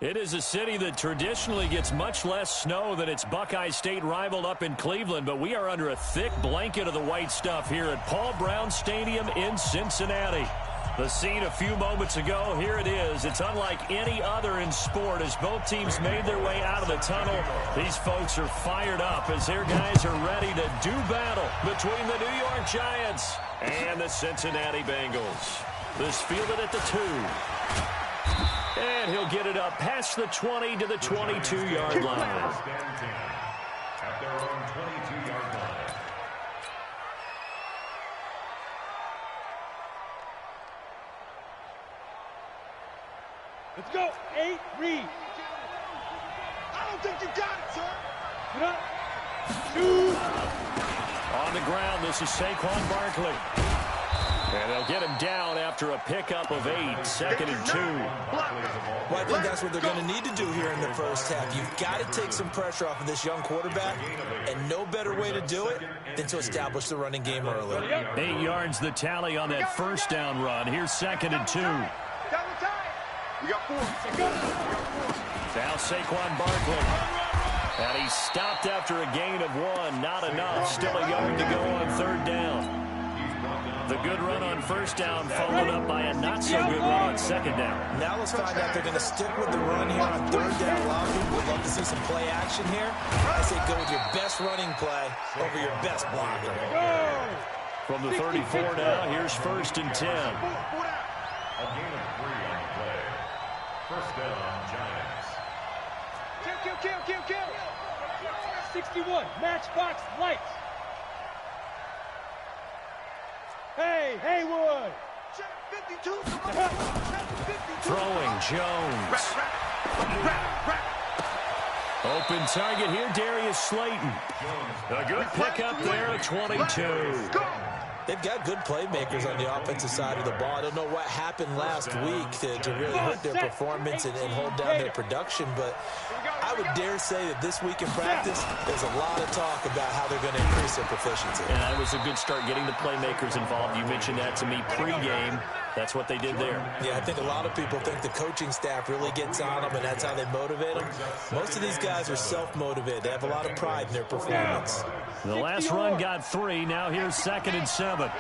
It is a city that traditionally gets much less snow than its Buckeye State rival up in Cleveland, but we are under a thick blanket of the white stuff here at Paul Brown Stadium in Cincinnati. The scene a few moments ago, here it is. It's unlike any other in sport as both teams made their way out of the tunnel. These folks are fired up as their guys are ready to do battle between the New York Giants and the Cincinnati Bengals. This fielded at the 2. And he'll get it up past the 20 to the 22-yard line. At their own 22-yard line. Let's go. 8, read. I don't think you got it, sir. Get up. Shoot. On the ground, this is Saquon Barkley. And they'll get him down after a pickup of 8, 2nd and 2. Well, I think that's what they're going to need to do here in the first half. You've got to take some pressure off of this young quarterback, and no better way to do it than to establish the running game early. 8 yards the tally on that first down run. Here's 2nd and 2. We got 4. Now Saquon Barkley. And he stopped after a gain of 1. Not enough. Still a yard to go on 3rd down. The good run on 1st down followed up by a not-so-good run on 2nd down. Now let's find out they're going to stick with the run here on 3rd down. A lot of people would love to see some play action here. I say go with your best running play over your best blocker. From the 34 now, here's 1st and 10. A gain of 3 on the play. 1st down, Giants. Kill. 61, matchbox lights. Hey, Haywood. 52. Throwing Jones. Open target here, Darius Slayton. A good pickup there at 22. They've got good playmakers on the offensive side of the ball. I don't know what happened last week to really hurt their performance and hold down their production, but I would dare say that this week in practice, there's a lot of talk about how they're going to increase their proficiency. And that was a good start getting the playmakers involved. You mentioned that to me pregame. That's what they did there. Yeah, I think a lot of people think the coaching staff really gets on them, and that's how they motivate them. Most of these guys are self-motivated. They have a lot of pride in their performance. The last run got 3. Now here's 2nd and 7. A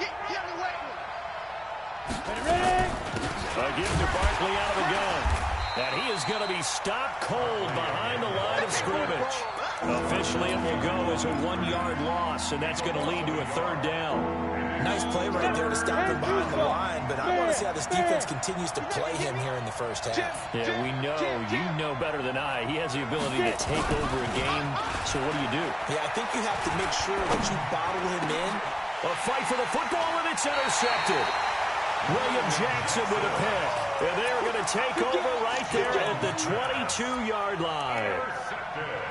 give to Barkley out of the gun. And he is going to be stopped cold behind the line of scrimmage. Officially, it will go as a 1-yard loss, and that's going to lead to a 3rd down. Nice play right there to stop him behind the line, but I want to see how this defense continues to play him here in the first half. Yeah, we know, you know better than I. He has the ability to take over a game, so what do? Yeah, I think you have to make sure that you bottle him in. A fight for the football, and it's intercepted. William Jackson with a pick. And they are going to take over right there at the 22-yard line.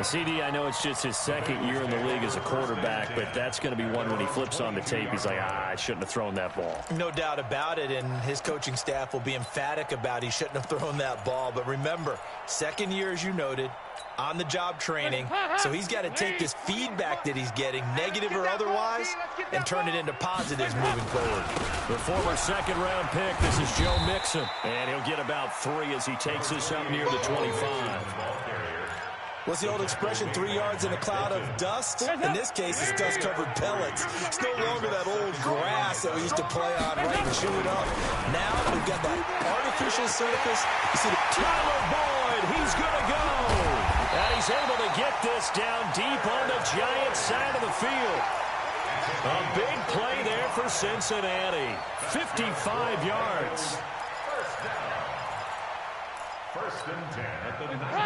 CD, I know it's just his 2nd year in the league as a quarterback, but that's going to be one when he flips on the tape, he's like, I shouldn't have thrown that ball. No doubt about it, and his coaching staff will be emphatic about he shouldn't have thrown that ball. But remember, 2nd year, as you noted, on-the-job training, so he's got to take this feedback that he's getting, negative or otherwise, and turn it into positives moving forward. The former 2nd-round pick, this is Joe Mixon, and he'll get about 3 as he takes this up near the 25. What's the old expression, 3 yards in a cloud of dust? In this case, it's dust-covered pellets. It's no longer that old grass that we used to play on, right, and chew it up. Now we've got that artificial surface. You see the Tyler Boyd, he's going to go. And he's able to get this down deep on the Giants side of the field. A big play there for Cincinnati. 55 yards.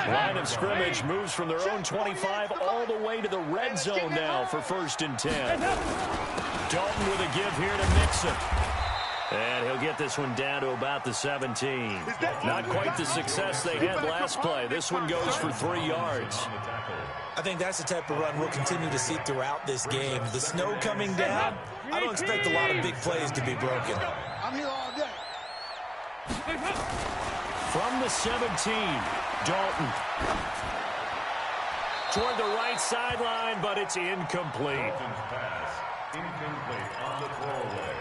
Line of scrimmage moves from their own 25 all the way to the red zone now for 1st and 10. Dalton with a give here to Mixon. And he'll get this one down to about the 17. Not quite the success they had last play. This one goes for 3 yards. I think that's the type of run we'll continue to see throughout this game. The snow coming down, I don't expect a lot of big plays to be broken. I'm here all day. From the 17, Dalton. Toward the right sideline, but it's incomplete. Pass. Incomplete on the throwaway.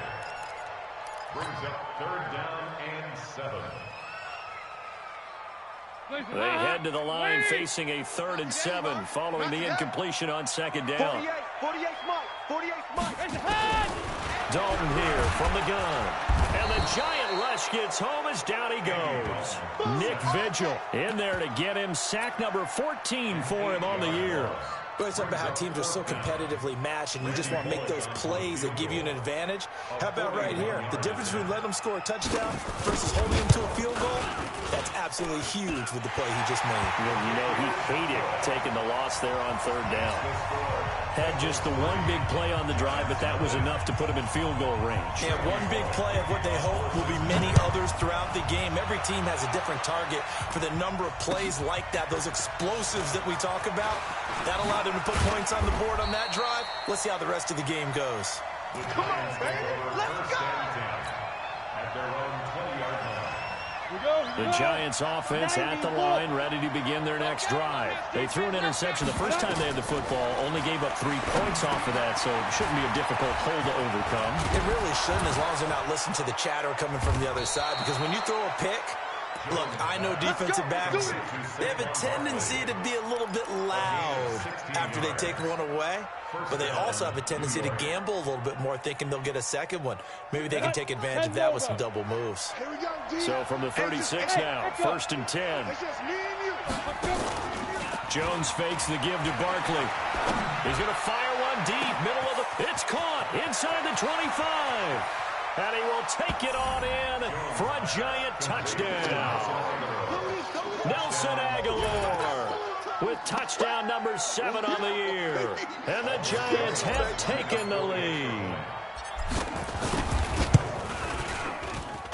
Brings up 3rd down and 7. They head to the line facing a 3rd and 7 following the incompletion on 2nd down. 48 Mike. Dalton here from the gun. And the giant rush gets home as down he goes. Nick Vigil in there to get him sack number 14 for him on the year. But it's about how teams are so competitively matched, and you just want to make those plays that give you an advantage. How about right here? The difference between letting them score a touchdown versus holding them to a field goal, that's absolutely huge with the play he just made. You know, he hated taking the loss there on 3rd down. Had just the one big play on the drive, but that was enough to put him in field goal range. Yeah, one big play of what they hope will be many others throughout the game. Every team has a different target for the number of plays like that, those explosives that we talk about. That allowed him to put points on the board on that drive. Let's see how the rest of the game goes. Come on, baby. Let's go. At their own 20-yard line. The Giants offense at the line, ready to begin their next drive. They threw an interception the first time they had the football, only gave up 3 points off of that, so it shouldn't be a difficult hole to overcome. It really shouldn't, as long as they're not listening to the chatter coming from the other side, because when you throw a pick, look, I know defensive backs, they have a tendency to be a little bit loud after they take one away, but they also have a tendency to gamble a little bit more, thinking they'll get a second one. Maybe they can take advantage of that with some double moves. So from the 36 now, 1st and 10. Jones fakes the give to Barkley. He's going to fire one deep, middle of the... It's caught inside the 25. And he will take it on in for a giant touchdown. Nelson Aguilar with touchdown number 7 on the year. And the Giants have taken the lead.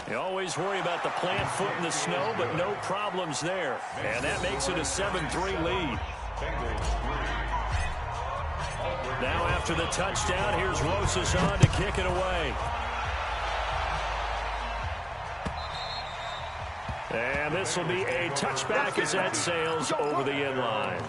You always worry about the plant foot in the snow, but no problems there. And that makes it a 7-3 lead. Now after the touchdown, here's Rosas on to kick it away. And this will be a touchback as that sails over the end line.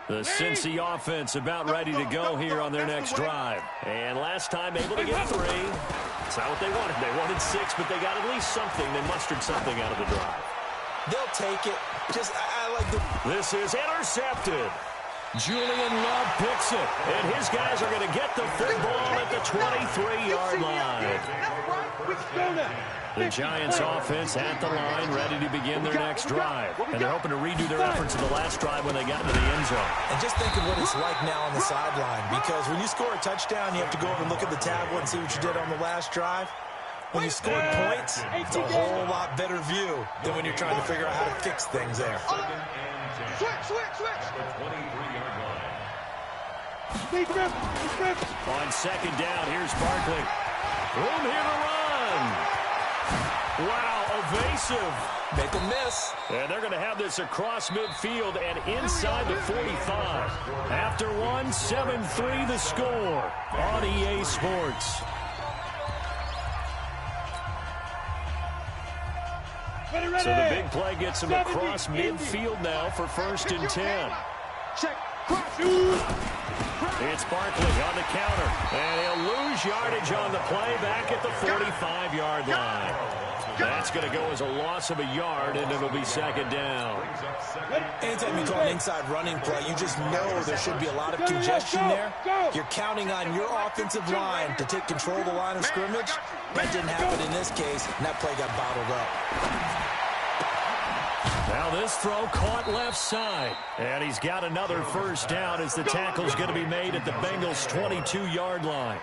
The Cincy offense about ready to go here on their next drive. And last time able to get 3. It's not what they wanted. They wanted 6, but they got at least something. They mustered something out of the drive. They'll take it. I like the... This is intercepted. Julian Love picks it, and his guys are going to get the football at the 23-yard line. The Giants offense at the line, ready to begin their next drive. And they're hoping to redo their efforts in the last drive when they got into the end zone. And just think of what it's like now on the sideline, because when you score a touchdown, you have to go over and look at the tablet and see what you did on the last drive. When you scored points, it's a whole lot better view than when you're trying to figure out how to fix things there. Switch. On 2nd down, here's Barkley. Room here to run. Wow, evasive. Make a miss. And they're going to have this across midfield and inside the 45. After one, 7-3 the score on EA Sports. So the big play gets him across midfield now for 1st and 10. It's Barkley on the counter, and he'll lose yardage on the play back at the 45-yard line. That's going to go as a loss of a yard, and it'll be 2nd down. Anytime you call an inside running play, you just know there should be a lot of congestion there. You're counting on your offensive line to take control of the line of scrimmage. That didn't happen in this case, and that play got bottled up. Now this throw caught left side. And he's got another 1st down as the tackle's going to be made at the Bengals' 22-yard line.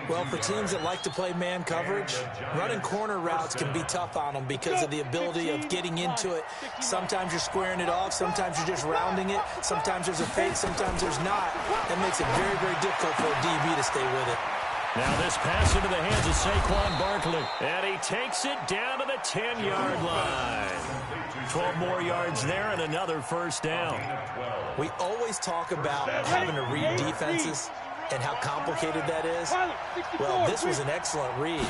Well, for teams that like to play man coverage, running corner routes can be tough on them because of the ability of getting into it. Sometimes you're squaring it off. Sometimes you're just rounding it. Sometimes there's a fake. Sometimes there's not. That makes it very, very difficult for a DB to stay with it. Now this pass into the hands of Saquon Barkley. And he takes it down to the 10-yard line. 12 more yards there and another 1st down. We always talk about having to read defenses. and how complicated that is? Well, this was an excellent read.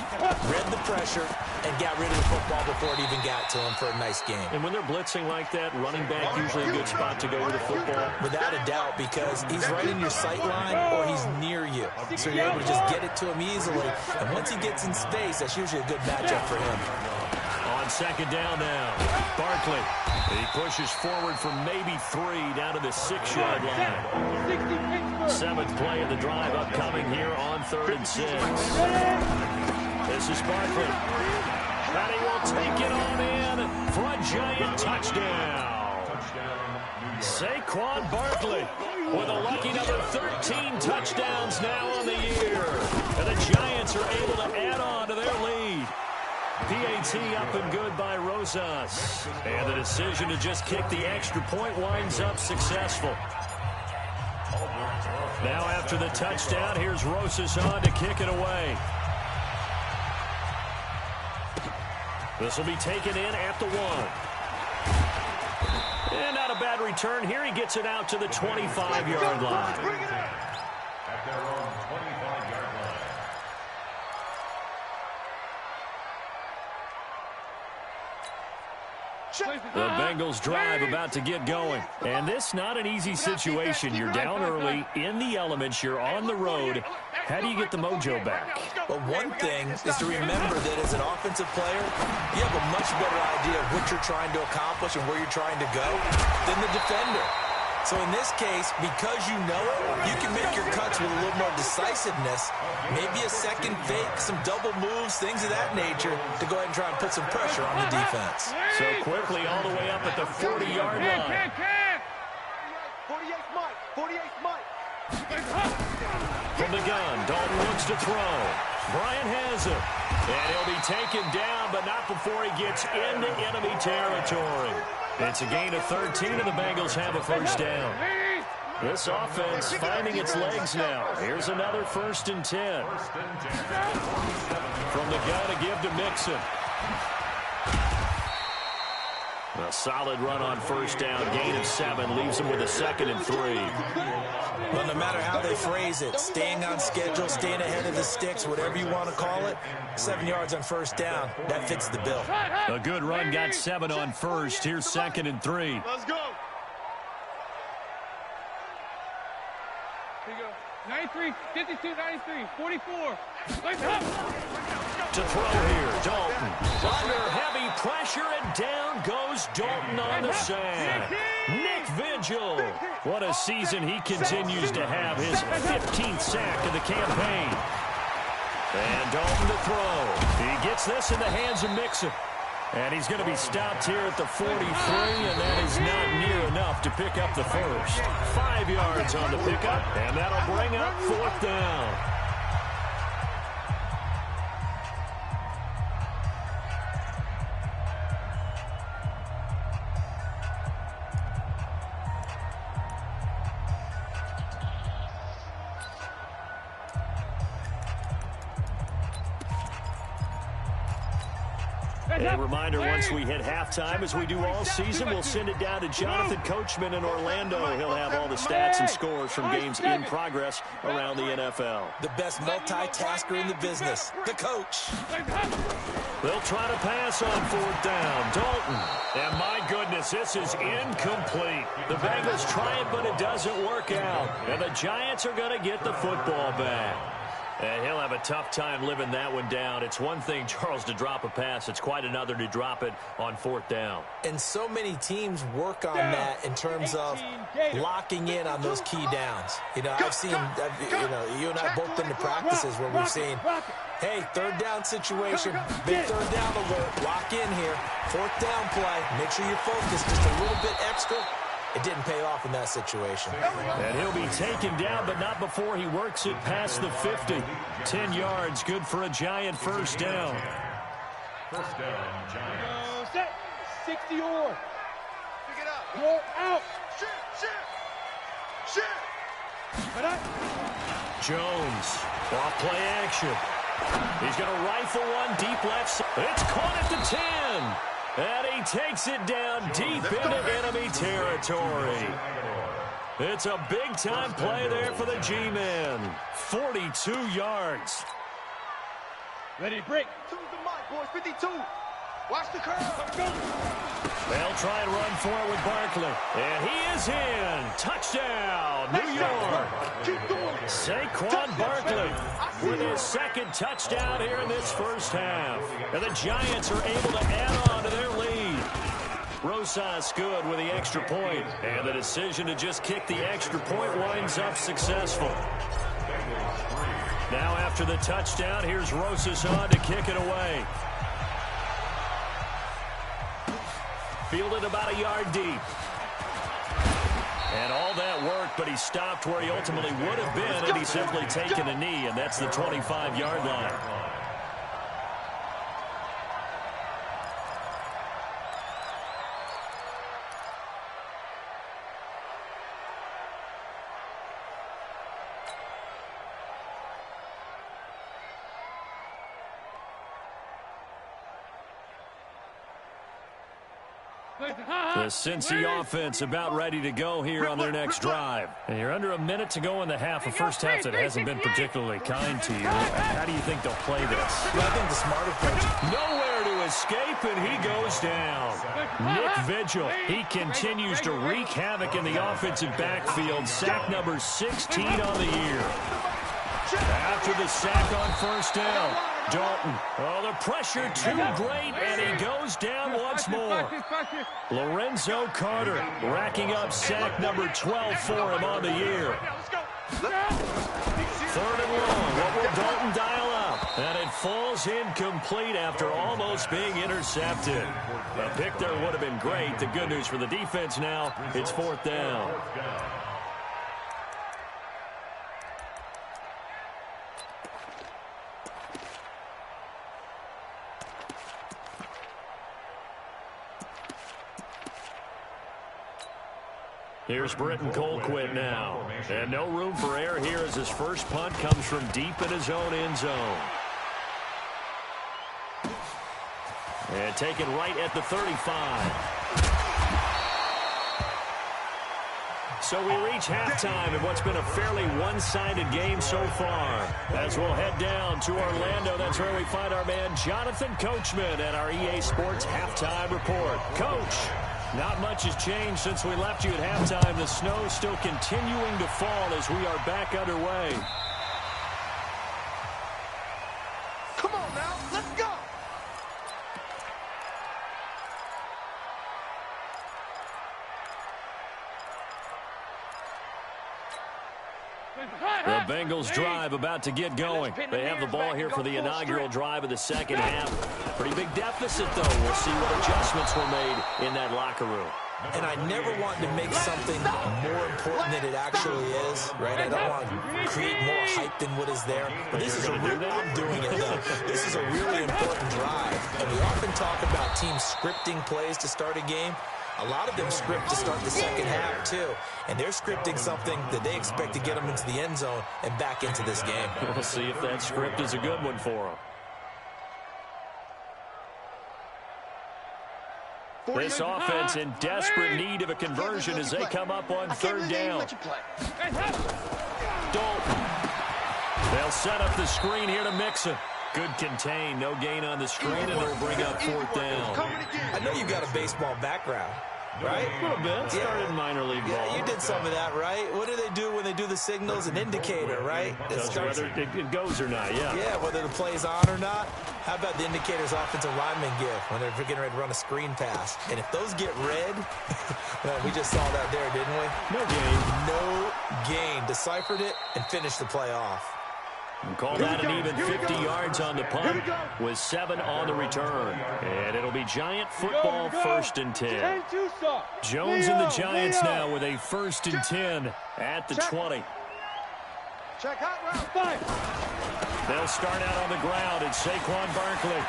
Read the pressure and got rid of the football before it even got to him for a nice game. And when they're blitzing like that, running back usually a good spot to go with the football. Without a doubt, because he's right in your sight line or he's near you. So you're able to just get it to him easily. And once he gets in space, that's usually a good matchup for him. On second down now, Barkley. He pushes forward for maybe 3 down to the 6-yard line. 7th play of the drive upcoming here on 3rd and 6. This is Barkley. And he will take it on in for a giant touchdown. Saquon Barkley with a lucky number 13 touchdowns now on the year. And the Giants are able to add on to their lead. PAT up and good by Rosas. And the decision to just kick the extra point winds up successful. Now after the touchdown, here's Rosas on to kick it away. This will be taken in at the 1. And not a bad return here. He gets it out to the 25-yard line. At their own 25-yard line. The Bengals drive about to get going. And this not an easy situation. You're down early, in the elements, you're on the road. How do you get the mojo back? Well, one thing is to remember that as an offensive player, you have a much better idea of what you're trying to accomplish and where you're trying to go than the defender. So in this case, because you know it, you can make your cuts with a little more decisiveness, maybe a second fake, some double moves, things of that nature, to go ahead and try and put some pressure on the defense. So quickly all the way up at the 40-yard line. 48 Mike. 48 Mike. From the gun, Dalton looks to throw. Bryant has it. And he'll be taken down, but not before he gets into enemy territory. It's a gain of 13, and the Bengals have a first down. This offense finding its legs now. Here's another 1st and 10. From the gun to give to Mixon. A solid run on 1st down. Gain of 7 leaves him with a 2nd and 3. Well, no matter how they phrase it, staying on schedule, staying ahead of the sticks, whatever you want to call it, 7 yards on 1st down, that fits the bill. A good run, got 7 on 1st. Here's 2nd and 3. Let's go. Here you go. 93, 52, 93, 44. To throw here, Dalton. Under heavy pressure, and down goes Dalton on the sack. Nick Vigil. What a season he continues to have. His 15th sack of the campaign. And Dalton to throw. He gets this in the hands of Mixon. And he's going to be stopped here at the 43, and that is not near enough to pick up the first. 5 yards on the pickup, and that'll bring up 4th down. A reminder, once we hit halftime, as we do all season, we'll send it down to Jonathan Coachman in Orlando. He'll have all the stats and scores from games in progress around the NFL. The best multitasker in the business, the coach. They'll try to pass on 4th down. Dalton. And my goodness, this is incomplete. The Bengals try it, but it doesn't work out. And the Giants are going to get the football back. And he'll have a tough time living that one down. It's one thing, Charles, to drop a pass. It's quite another to drop it on 4th down. And so many teams work on that in terms of locking in on those key downs. You know, I've seen, you and I both been to practices where we've seen, hey, 3rd down situation, big 3rd down alert, lock in here, 4th down play, make sure you're focused just a little bit extra. It didn't pay off in that situation. And he'll be taken down, but not before he works it past the 50. 10 yards, good for a Giant first down. First down, Giants. Set. 60 or. Pick it up. You're out. Shit. Jones, off play action. He's going to rifle one deep left side. It's caught at the 10. And he takes it down deep into enemy territory. It's a big-time play there for the G-men. 42 yards. Ready, break. To the mic, boys. 52. Watch the curve. They'll try and run for it with Barkley. And he is in. Touchdown, New York. Saquon Barkley with his second touchdown here in this first half. And the Giants are able to add on to their lead. Rosas good with the extra point. And the decision to just kick the extra point winds up successful. Now after the touchdown, here's Rosas on to kick it away. Fielded about a yard deep. And all that worked, but he stopped where he ultimately would have been, and he's simply taken a knee, and that's the 25-yard line. The Cincy offense about ready to go here on their next drive. And you're under a minute to go in the half. A first half that hasn't been particularly kind to you. How do you think they'll play this? Well, I think the smart approach. Nowhere to escape, and he goes down. Nick Vigil, he continues to wreak havoc in the offensive backfield. Sack number 16 on the year. After the sack on first down, Dalton. Oh, the pressure too great, and he goes down once more. Lorenzo Carter racking up sack number 12 for him on the year. Third and long. What will Dalton dial up? And it falls incomplete after almost being intercepted. A pick there would have been great. The good news for the defense now, it's fourth down. Here's Britton Colquitt now. And no room for error here as his first punt comes from deep in his own end zone. And taken right at the 35. So we reach halftime in what's been a fairly one-sided game so far. As we'll head down to Orlando, that's where we find our man Jonathan Coachman at our EA Sports Halftime Report. Coach, not much has changed since we left you at halftime. The snow is still continuing to fall as we are back underway. Come on now, let's go. The Bengals drive about to get going. They have the ball here for the inaugural drive of the second half. Pretty big deficit, though. We'll see what adjustments were made in that locker room. And I never want to make something more important than it actually is, right? I don't want to create more hype than what is there. But this is a really, I'm doing it, though. This is a really important drive. And we often talk about teams scripting plays to start a game. A lot of them script to start the second half, too. And they're scripting something that they expect to get them into the end zone and back into this game. We'll see if that script is a good one for them. This offense in desperate need of a conversion as they come up on third down. Dalton. They'll set up the screen here to Mixon. Good contain, no gain on the screen, and it'll bring up fourth down. I know you've got a baseball background, right? A little bit. Started in minor league ball. Yeah, you did some of that, right? What do they do when they do the signals? An indicator, right? Whether it goes or not, yeah. Yeah, whether the play's on or not. How about the indicators offensive linemen give when they're getting ready to run a screen pass? And if those get red, well, we just saw that there, didn't we? No gain. No gain. Deciphered it and finished the play off. And call that an even 50 yards on the punt with 7 on the return. And it'll be Giant football, 1st and 10. Jones and the Giants now with a 1st and 10 at the 20. Check hot route 5. They'll start out on the ground. It's Saquon Barkley.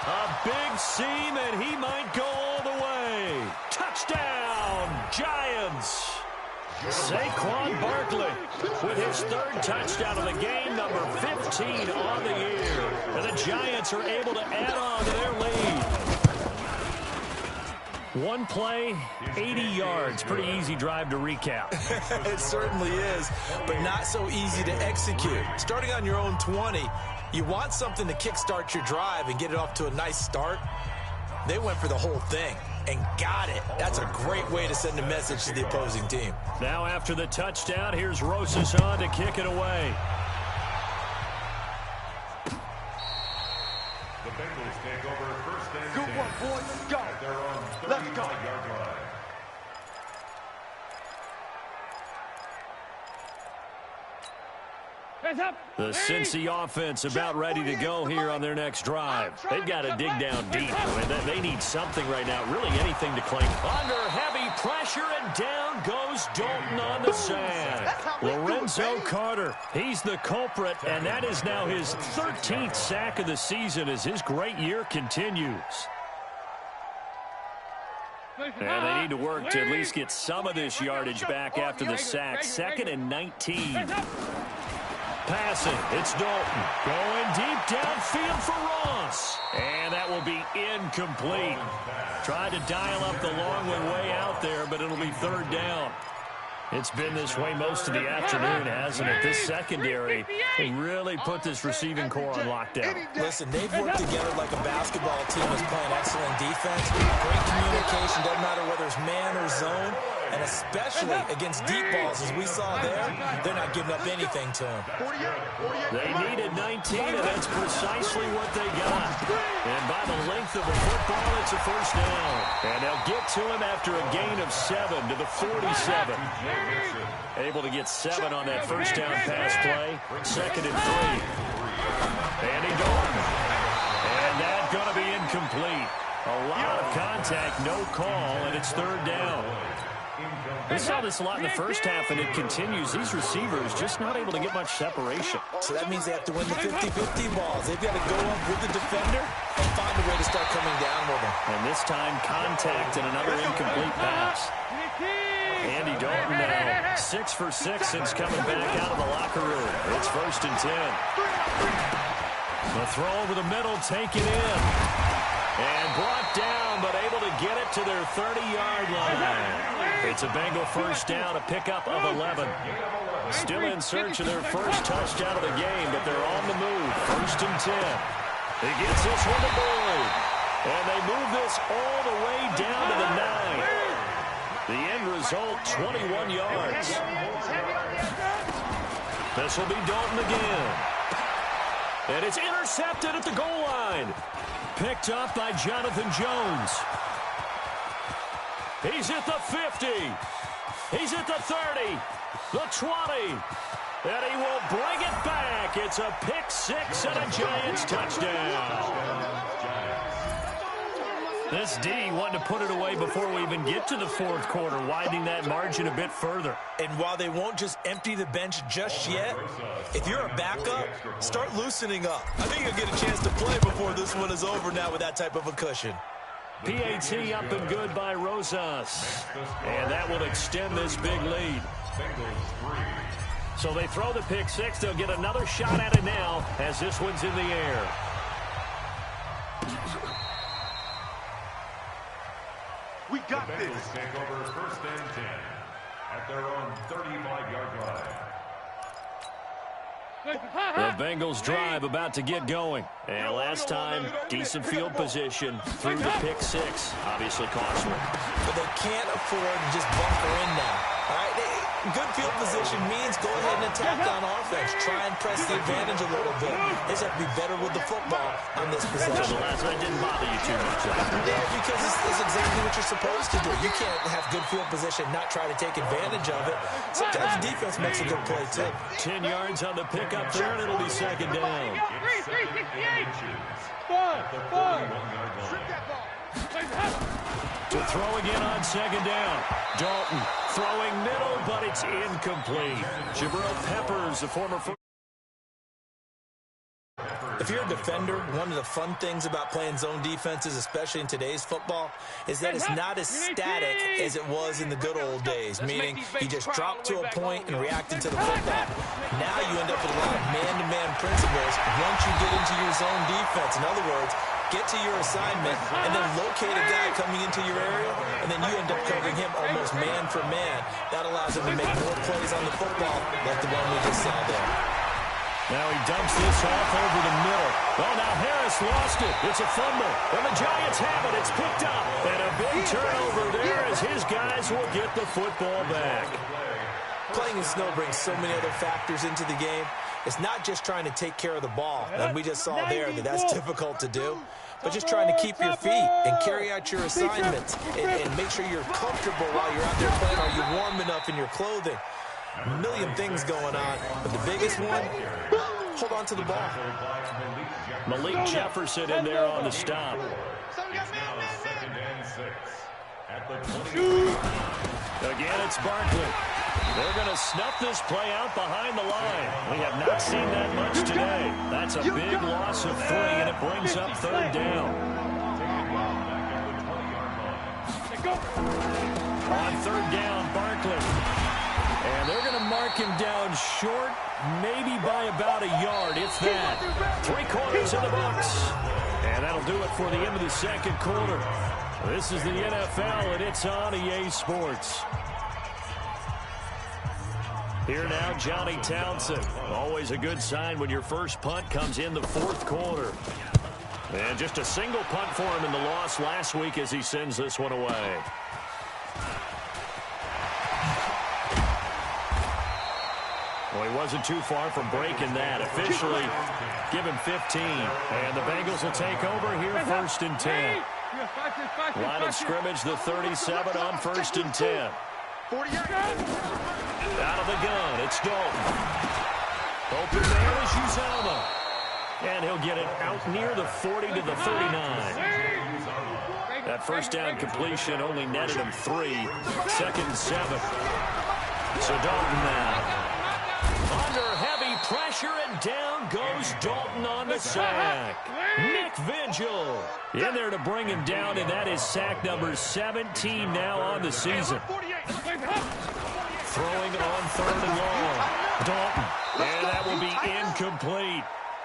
A big seam, and he might go all the way. Touchdown, Giants. Saquon Barkley with his 3rd touchdown of the game, number 15 on the year. And the Giants are able to add on to their lead. One play, 80 yards. Pretty easy drive to recap. It certainly is, but not so easy to execute. Starting on your own 20, you want something to kickstart your drive and get it off to a nice start. They went for the whole thing and got it. That's a great way to send a message to the opposing team. Now after the touchdown, here's Rosas on to kick it away. The Bengals take over first and 10. Good work, boys. Let's go. At their own Let's go. 35-yard line. The Cincy offense about ready to go here on their next drive. They've got to dig down deep. They need something right now, really anything to claim. Under heavy pressure, and down goes Dalton on the sack. Lorenzo Carter, he's the culprit, and that is now his 13th sack of the season as his great year continues. And they need to work to at least get some of this yardage back after the sack. 2nd and 19. Passing, it's Dalton. Going deep downfield for Ross. And that will be incomplete. Tried to dial up the long one way out there, but it'll be 3rd down. It's been this way most of the afternoon, hasn't it? This secondary really put this receiving core on lockdown. Listen, they've worked together like a basketball team is playing excellent defense. Great communication, doesn't matter whether it's man or zone. And especially against deep balls, as we saw there, they're not giving up anything to him. They needed 19, and that's precisely what they got. And by the length of the football, it's a 1st down. And they'll get to him after a gain of 7 to the 47. Able to get 7 on that 1st down pass play. 2nd and 3. Andy Dalton. And that's going to be incomplete. A lot of contact, no call, and it's 3rd down. We saw this a lot in the first half, and it continues. These receivers just not able to get much separation. So that means they have to win the 50-50 balls. They've got to go up with the defender and find a way to start coming down with him. And this time, contact and another incomplete pass. Andy Dalton now 6 for 6 since coming back out of the locker room. It's 1st and 10. The throw over the middle, taken in. And brought down, but able to get it to their 30-yard line. It's a Bengal 1st down, a pickup of 11. Still in search of their first touchdown of the game, but they're on the move. 1st and 10. He gets this one to Boyd. And they move this all the way down to the 9. The end result, 21 yards. This will be Dalton again. And it's intercepted at the goal line. Picked up by Jonathan Jones. He's at the 50. He's at the 30. The 20. And he will bring it back. It's a pick 6 and a Giants touchdown. This D wanting to put it away before we even get to the 4th quarter, widening that margin a bit further. And while they won't just empty the bench just yet, if you're a backup, start loosening up. I think you'll get a chance to play before this one is over now with that type of a cushion. PAT up and good by Rosas. And that will extend this big lead. So they throw the pick 6. They'll get another shot at it now as this one's in the air. We got this. Bengals take over 1st and 10 at their own 35-yard line. The Bengals drive about to get going. And last time, decent field position through the pick 6. Obviously costly. But they can't afford to just bunker in now. All right, good field position means go ahead and attack on offense. Try and press the advantage a little bit. They just have to be better with the football on this possession. So the last one didn't bother you too much. Yeah, because it's exactly what you're supposed to do. You can't have good field position, not try to take advantage of it. Sometimes the defense makes a good play, too. 10 yards on the pickup there, and it'll be 2nd down. 5. To throw again on 2nd down. Dalton throwing middle, but it's incomplete. Jabril Peppers, the former... If you're a defender, one of the fun things about playing zone defenses, especially in today's football, is that it's not as static as it was in the good old days, meaning you just drop to a point and react to the football. Now you end up with a lot of man-to-man principles once you get into your zone defense. In other words, get to your assignment, and then locate a guy coming into your area, and then you end up covering him almost man for man. That allows him to make more plays on the football like the one we just saw there. Now he dumps this off over the middle. Oh, now Harris lost it. It's a fumble. And the Giants have it. It's picked up. And a big turnover there as his guys will get the football back. Playing in snow brings so many other factors into the game. It's not just trying to take care of the ball, and we just saw there that that's difficult to do, but just trying to keep your feet and carry out your assignments and make sure you're comfortable while you're out there playing. Are you warm enough in your clothing? A million things going on, but the biggest one, hold on to the ball. Malik Jefferson in there on the stop. Again, it's Barkley. They're going to snuff this play out behind the line. We have not seen that much today. That's a big loss of 3, and it brings up 3rd down. On 3rd down, Barkley. And they're going to mark him down short, maybe by about a yard, if that. 3/4 of the books. And that'll do it for the end of the 2nd quarter. This is the NFL, and it's on EA Sports. Here now, Johnny Townsend. Always a good sign when your first punt comes in the 4th quarter. And just a single punt for him in the loss last week as he sends this one away. Well, he wasn't too far from breaking that. Officially, give him 15. And the Bengals will take over here 1st and 10. Line of scrimmage, the 37 on 1st and 10. Out of the gun, it's Dalton. Open man is Uzomah. And he'll get it out near the 40 to the 39. That first down completion only netted him 3. 2nd and 7. So Dalton now. Under heavy pressure, and down goes Dalton on the sack. Nick Vigil in there to bring him down, and that is sack number 17 now on the season. Throwing on 3rd and long. Dalton, and that will be incomplete.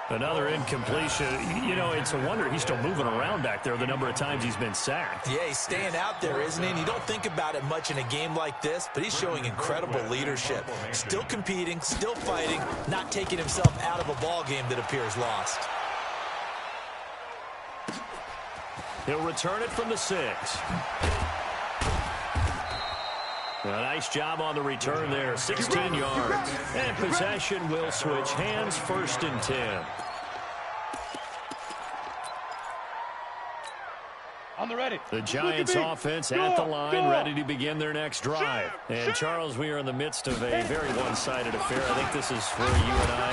Another incompletion. You know, it's a wonder he's still moving around back there the number of times he's been sacked. Yeah, he's staying out there, isn't he? And you don't think about it much in a game like this, but he's showing incredible leadership. Still competing, still fighting, not taking himself out of a ball game that appears lost. He'll return it from the 6. A nice job on the return there, 16 yards. And possession will switch hands, 1st and 10. On the ready. The Giants offense at the line, ready to begin their next drive. And Charles, we are in the midst of a very one-sided affair. I think this is where you and I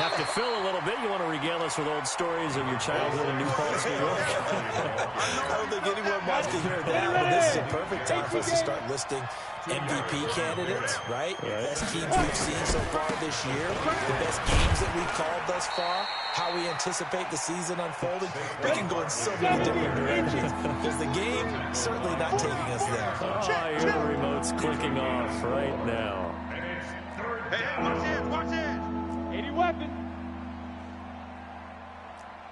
have to fill a little bit. You want to regale us with old stories of your childhood in New Paltz, New York? I don't think anyone wants to hear that, but this is a perfect time for us to start listing MVP candidates, right? The best teams we've seen so far this year, the best games that we've called thus far, how we anticipate the season unfolding. We can go in so many different directions because the game certainly not taking us there. Oh, I hear the remote's clicking off right now. Hey, watch it, watch it. 80 weapon.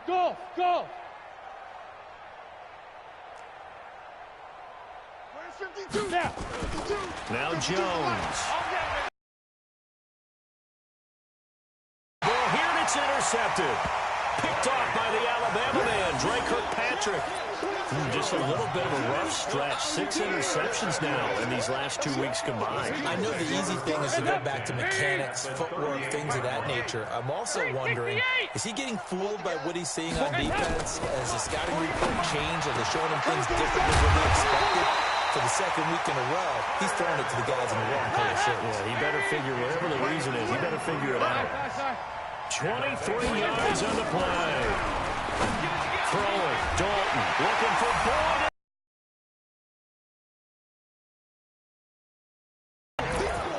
Go, go. Where's 52? Now. 52. Now Jones. Well, here it's intercepted. Picked off by the Alabama man, Dre Kirkpatrick. Just a little bit of a rough stretch. 6 interceptions now in these last 2 weeks combined. I know the easy thing is to go back to mechanics, footwork, things of that nature. I'm also wondering, is he getting fooled by what he's seeing on defense? Has the scouting report changed? Are they showing him things different than what he expected? For the 2nd week in a row, he's throwing it to the guys in the wrong color shirts. Yeah, he better figure, whatever the reason is, he better figure it out. 23 yards on the play. Throwing, Dalton, looking for Boyd.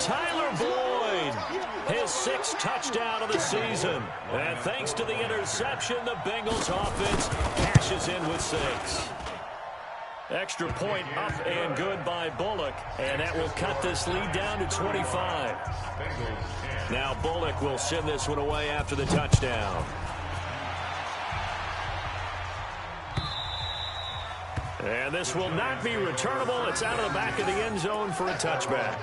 Tyler Boyd, his 6th touchdown of the season. And thanks to the interception, the Bengals offense cashes in with 6. Extra point up and good by Bullock, and that will cut this lead down to 25. Now Bullock will send this one away after the touchdown. And this will not be returnable. It's out of the back of the end zone for a touchback.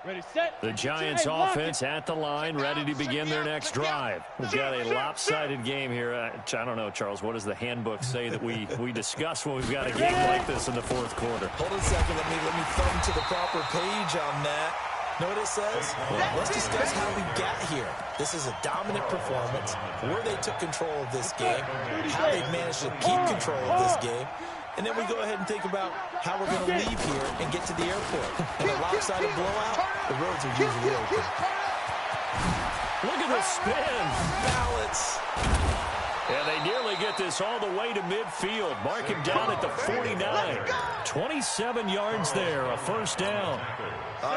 Ready, set. The Giants offense at the line, ready to begin their next drive. We've got a lopsided game here. I don't know, Charles, what does the handbook say that we discuss when we've got a game like this in the fourth quarter? Hold on a second. Let me thumb to the proper page on that. Know what it says? Let's discuss how we got here. This is a dominant performance, where they took control of this game, how they've managed to keep control of this game, and then we go ahead and think about how we're going to leave here and get to the airport. In a lopsided blowout, the roads are usually open. Look at the spin. Balance. And they nearly get this all the way to midfield. Mark him down at the 49. 27 yards there, a first down.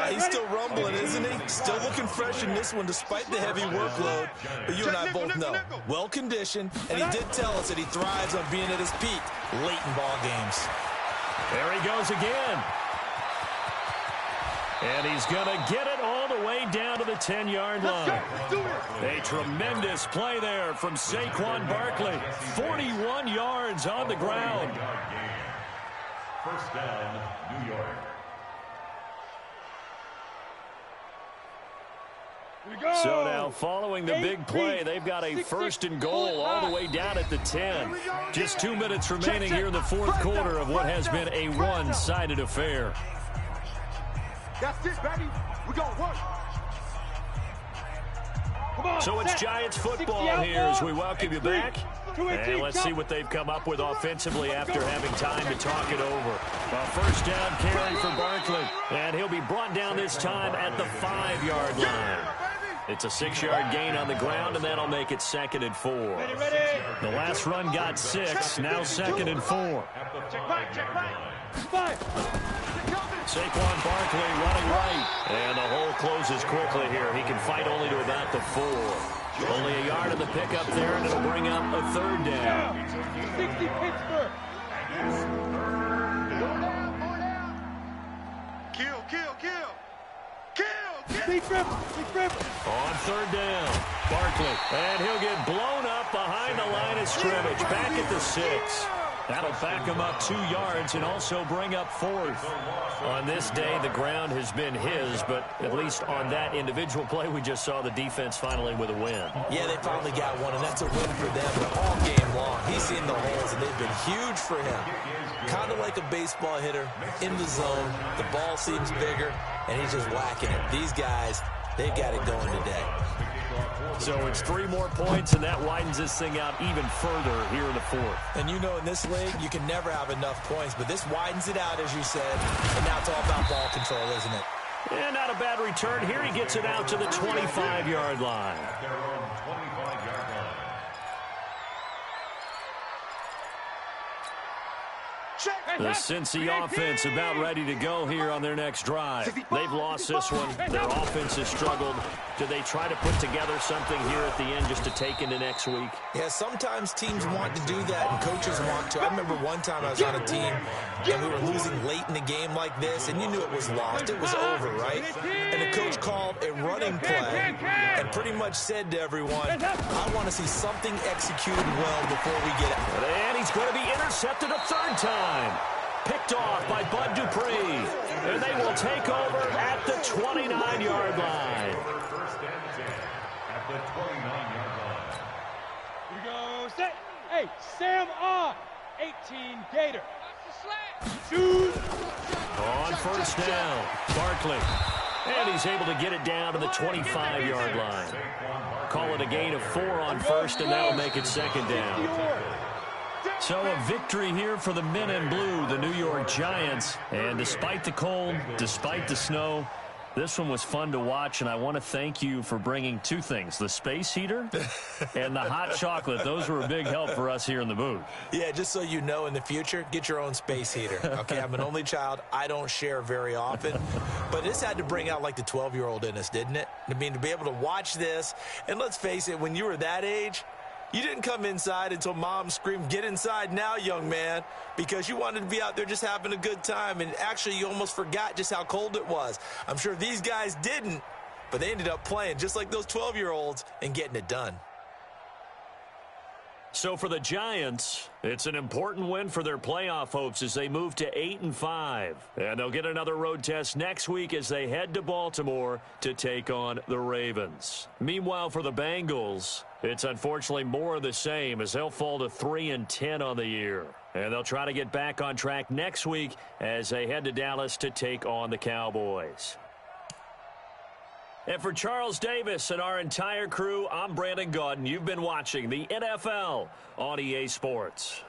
He's still rumbling, isn't he? Still looking fresh in this one despite the heavy workload. But you and I both know, well-conditioned, and he did tell us that he thrives on being at his peak late in ball games. There he goes again. And he's going to get it all the way down to the 10-yard line. A tremendous play there from Saquon Barkley. 41 yards on the ground. First down, New York. So now, following the big play, they've got a first and goal all the way down at the 10. Just 2 minutes remaining here in the fourth quarter of what has been a one-sided affair. That's it, baby. We're going to work. So it's Giants football here as we welcome you back. And let's see what they've come up with offensively after having time to talk it over. A first down carry for Barkley. And he'll be brought down this time at the 5-yard line. It's a 6-yard gain on the ground, and that'll make it 2nd and 4. The last run got 6, now 2nd and 4. Check right. Saquon Barkley running right. And the hole closes quickly here. He can fight only to about the 4. Only a yard of the pickup there, and it'll bring up a 3rd down. 60 Pittsburgh. Big rip. On 3rd down, Barkley. And he'll get blown up behind the line of scrimmage. Back at the 6. That'll back him up 2 yards and also bring up 4th. On this day, the ground has been his, but at least on that individual play, we just saw the defense finally with a win. Yeah, they finally got one, and that's a win for them. But all game long, he's seen the holes, and they've been huge for him. Kind of like a baseball hitter in the zone. The ball seems bigger, and he's just whacking it. These guys, they've got it going today. So it's 3 more points, and that widens this thing out even further here in the 4th. And you know, in this league, you can never have enough points, but this widens it out, as you said, and now it's all about ball control, isn't it? And not a bad return. Here he gets it out to the 25-yard line. Their own 25-yard line. The Cincy offense about ready to go here on their next drive. They've lost this one. Their offense has struggled. Do they try to put together something here at the end just to take into next week? Yeah, sometimes teams want to do that and coaches want to. I remember one time I was on a team and we were losing late in the game like this, and you knew it was lost. It was over, right? And the coach called a running play and pretty much said to everyone, I want to see something executed well before we get out. And he's going to be intercepted a 3rd time. Picked off by Bud Dupree. And they will take over at the 29-yard line. First and 10 at the 29-yard line. Here we go, set. Hey, Sam on. 18 Gator. Shoot. On first down, Barkley. And he's able to get it down to the 25-yard line. Call it a gain of 4 on first, and that'll make it 2nd down. So a victory here for the men in blue, the New York Giants. And despite the cold, despite the snow, this one was fun to watch, and I want to thank you for bringing 2 things, the space heater and the hot chocolate. Those were a big help for us here in the booth. Yeah, just so you know, in the future, get your own space heater. Okay, I'm an only child. I don't share very often. But this had to bring out, like, the 12-year-old in us, didn't it? I mean, to be able to watch this, and let's face it, when you were that age, you didn't come inside until Mom screamed, get inside now, young man, because you wanted to be out there just having a good time, and actually you almost forgot just how cold it was. I'm sure these guys didn't, but they ended up playing just like those 12-year-olds and getting it done. So for the Giants, it's an important win for their playoff hopes as they move to 8-5. And they'll get another road test next week as they head to Baltimore to take on the Ravens. Meanwhile, for the Bengals, it's unfortunately more of the same as they'll fall to 3-10 on the year. And they'll try to get back on track next week as they head to Dallas to take on the Cowboys. And for Charles Davis and our entire crew, I'm Brandon Gaudin. You've been watching the NFL on EA Sports.